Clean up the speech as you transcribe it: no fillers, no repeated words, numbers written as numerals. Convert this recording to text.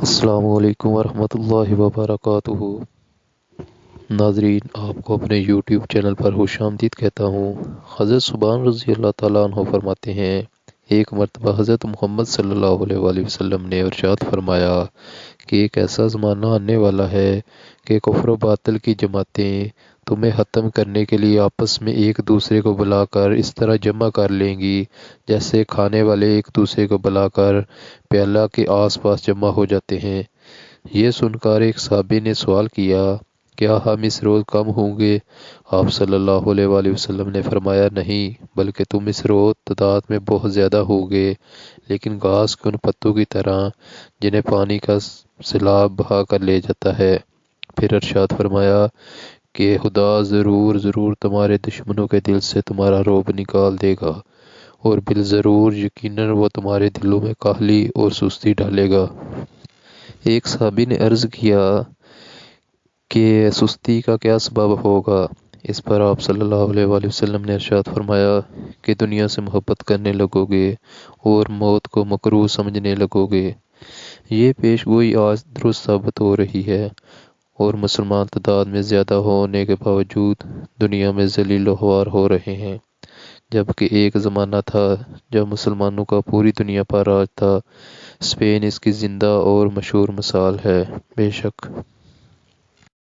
السلام علیکم ورحمۃ اللہ وبرکاتہ۔ ناظرین، آپ کو اپنے یوٹیوب چینل پر خوش آمدید کہتا ہوں۔ حضرت سبحان رضی اللہ تعالیٰ عنہ فرماتے ہیں، ایک مرتبہ حضرت محمد صلی اللہ علیہ وآلہ وسلم نے ارشاد فرمایا کہ ایک ایسا زمانہ آنے والا ہے کہ کفر و باطل کی جماعتیں تمہیں ختم کرنے کے لیے آپس میں ایک دوسرے کو بلا کر اس طرح جمع کر لیں گی جیسے کھانے والے ایک دوسرے کو بلا کر پیالہ کے آس پاس جمع ہو جاتے ہیں۔ یہ سن کر ایک صحابی نے سوال کیا، کیا ہم اس روز کم ہوں گے؟ آپ صلی اللہ علیہ وآلہ وسلم نے فرمایا، نہیں، بلکہ تم اس روز تعداد میں بہت زیادہ ہوگے، لیکن گھاس کے ان پتوں کی طرح جنہیں پانی کا سیلاب بہا کر لے جاتا ہے۔ پھر ارشاد فرمایا کہ خدا ضرور ضرور تمہارے دشمنوں کے دل سے تمہارا رعب نکال دے گا، اور بالضرور یقیناً وہ تمہارے دلوں میں کاہلی اور سستی ڈالے گا۔ ایک صحابی نے عرض کیا کہ سستی کا کیا سبب ہوگا؟ اس پر آپ صلی اللہ علیہ وآلہ وسلم نے ارشاد فرمایا کہ دنیا سے محبت کرنے لگو گے اور موت کو مکروہ سمجھنے لگو گے۔ یہ پیش گوئی آج درست ثابت ہو رہی ہے، اور مسلمان تعداد میں زیادہ ہونے کے باوجود دنیا میں ذلیل و خوار ہو رہے ہیں، جبکہ ایک زمانہ تھا جب مسلمانوں کا پوری دنیا پر راج تھا۔ اسپین اس کی زندہ اور مشہور مثال ہے۔ بے شک